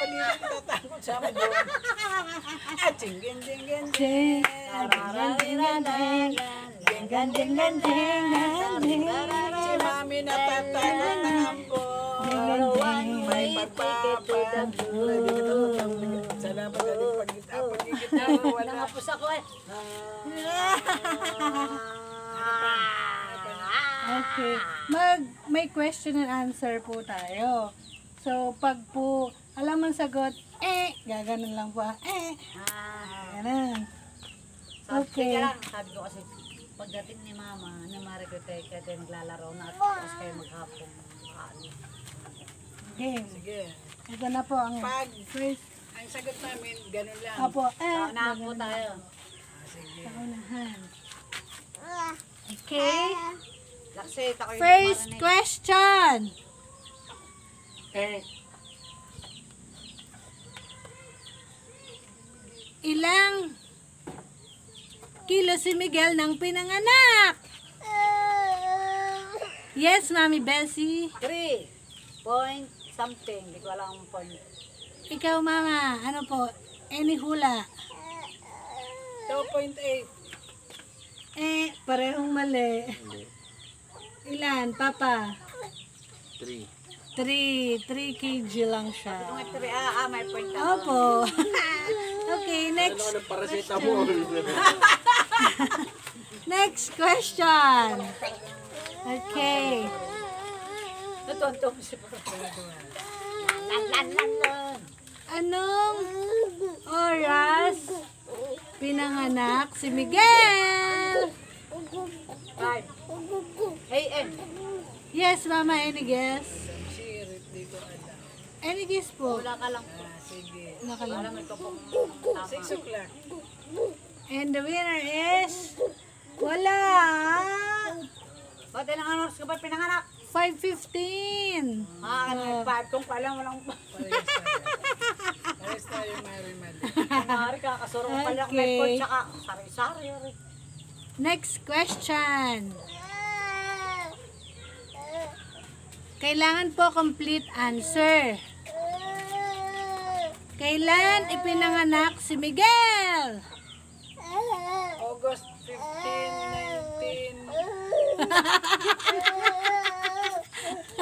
paligid tatakot sa mga buwan. At jingin, jingin, jingin. Si mami natatakot ng ambon. May pagpapag. Salamat sa pagigit na wala. Nangapos ako eh. Okay. May question and answer po tayo. So, pag po alam ang sagot, gaganon lang po. Ganun. Okay. Sabi ko kasi, pagdating ni mama, na Maricot kayo naglalaro na at tapos kayo maghapong Game. Sige. Ito na po ang Pag first. ang sagot namin, ganun lang. Apo, Naunahan po tayo. Sige. Paunahan. Okay. Laksit, ako yung First marinig. question. Ilang kilo si Miguel nang pinanganak? Yes, Mami Bessie. 3 point something. Hindi ko alam ang point. Ikaw, Mama, ano po? Any hula? 2.8. Parehong mali. Ilan, Papa? 3. 3 kg lang siya. Kung ito may point ako. Opo. Okay, next. Ano ka ng paracetamol? Next question. Okay. Natuntong si Papa. Lan. Anong oras pinanganak si Miguel? 5 AM. Yes, Mama, any guess? Sirit, di ko alam. Any guess po? Wala ka lang po. Sige. Nakalang. Alam mo ito pong 6 o'clock. And the winner is... Wala! Ba't ilang oras ka ba pinanganak? 5:15. Ano, 5 kung pala walang Parehas tayo. Parehas tayo, Marimad. Mari kakasurong pala Okay. may point tsaka sari-sari. Next question. Kailangan po complete answer. Kailan ipinanganak si Miguel? August 15, 19,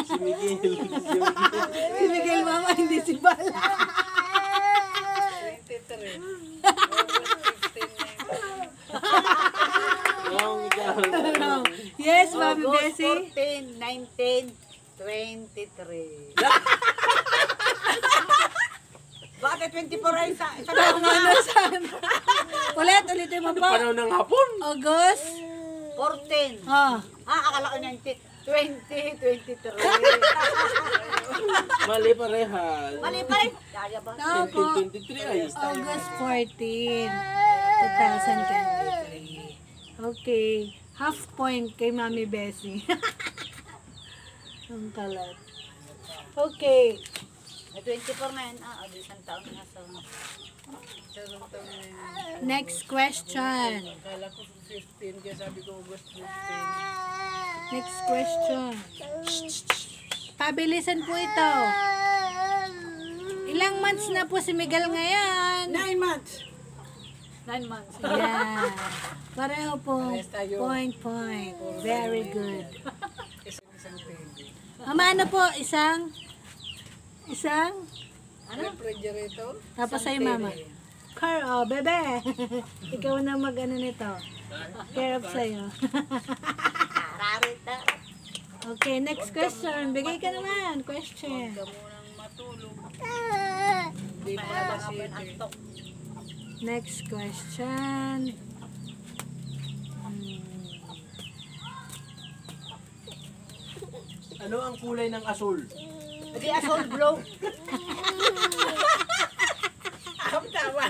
Si Miguel. Si Miguel, Mama, hindi si Bala. 23. August 15, 19. Yung ikaw. Yes, Mami August Bessie. 14, 19, 23. Bakit 24 ay isa lang na? Ulitin mo po. Panahon ng hapon. August. 14. Oh. Akala ko 19. 20, 23. Mali parehas. Mali pa rin. Kaya ba? Opo. 2023 ay. August 14, 2023. Okay. Half point kay Mami Bessie. Ang kalat. Okay. May 24 na yun. Isang taon na sa... Sarang taon na yun. Next question. Akala ko 15, kaya sabi ko August 15. Next question. Pabilisan po ito. Ilang months na po si Miguel ngayon? 9 months. 9 months. Yeah. Pareho po. Parehas tayo. Point. Very good. Isang baby. Mama, ano po? Isang? Refrigerator. Tapos sa'yo, Mama. Car, bebe. Ikaw na mag-ano nito. Care of sa'yo. Rarita. Okay, next question. Bigay ka naman. Question. Huwag ka munang matulog. Hindi pa kasi Antok. Next question. Ano ang kulay ng asul? Hindi asol blow. Tama.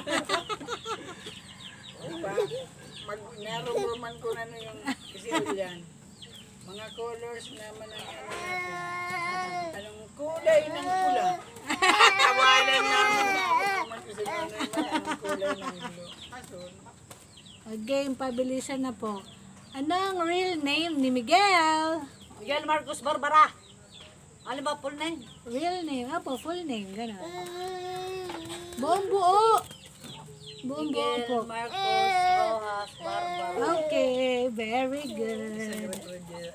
Naroman ko na yung isip yan. Mga colors naman ang ano natin. Anong kulay ng pula? Tawanan naman naman ko sa anong kulay ng blue. Asul. Game, pabilisan na po. Anong real name ni Miguel? Miguel Marcos Barbara. Ano ba full name? Real name. Apo, full name. Ganon. Buong buo. Buong buo Miguel po. Marcos Rojas Barbaro. Okay, very good.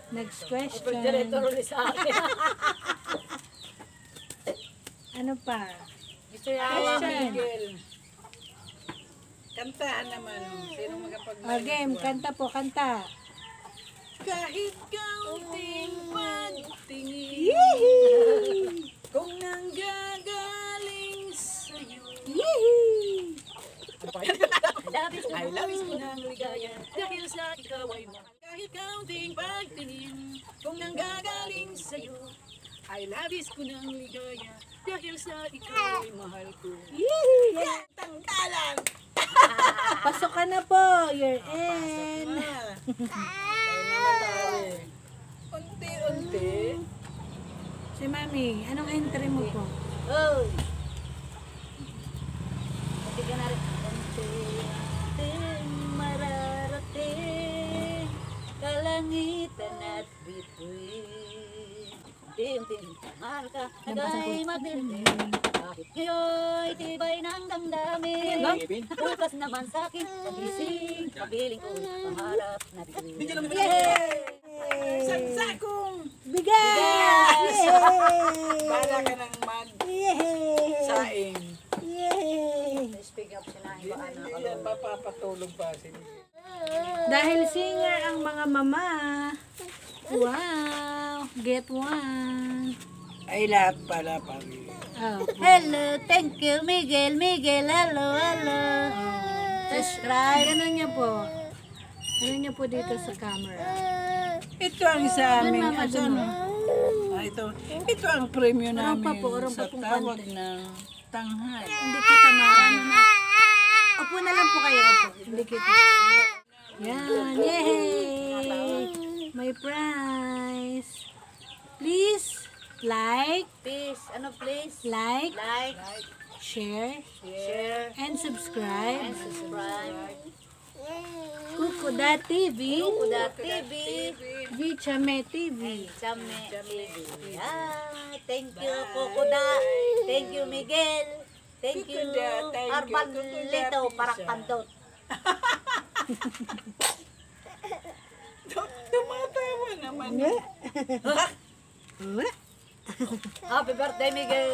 Next question. Director ulit sa akin. Ano pa? Gusto yawa Question. Miguel. Kantahan naman. Sino Oh, game, kanta po, kanta. Kahit kaunting pagtingin Yee! kung nanggagaling sa'yo. Yee! Ay, labis ko ng ligaya dahil sa ikaw ay mahal. Kahit kaunting pagtingin kung nanggagaling sa'yo. Ay, labis ko ng ligaya dahil sa ikaw ay mahal ko. Yee! Tangtalan! Pasok ka na po. You're in. Kaya naman tayo eh. Unti-unti. Si Mami, anong entry mo po? Oh! Hindi ka na rin. Unti-unting mararating kalangitan at bituin. Unti-unting mahal ka, nagay magdilim. Kahit ngayon, tibay ng damdamin. Bukas naman sa'kin, pagising, kapiling ko, pangarap na bituin. Sagsakong! Bigas! Bala ka ng mag-saing. Speak up siya na, Hindi iba na hindi yan mapapatulog pa si Miguel. Dahil singer ang mga mama. Wow! Get one. Ay, lahat pala pamilya. Oh. Hello, thank you, Miguel, Miguel, hello, hello. Subscribe. Ganun niya po. Ganun niya po dito sa camera. Ito ang sa Dun, aming, Mama, dun, ito ang premyo Orong pa namin po, orong sa pa pong tawag konti. ng tanghal. Hindi kita maano na. Opo na lang po kayo. Opo. Hindi kita. Yan. Yay! May prize. Please like, Peace, ano please? like, Like, share, share, and subscribe. and subscribe. Kukuda TV, Kuda TV, Vichame TV. Chame TV. Ah, thank you, Kukuda. Thank you, Miguel. Thank you, Kukuda, thank you, Arbalito, Kukuda, parak Pisa. pandot. Tumatawa naman. Happy birthday, Miguel!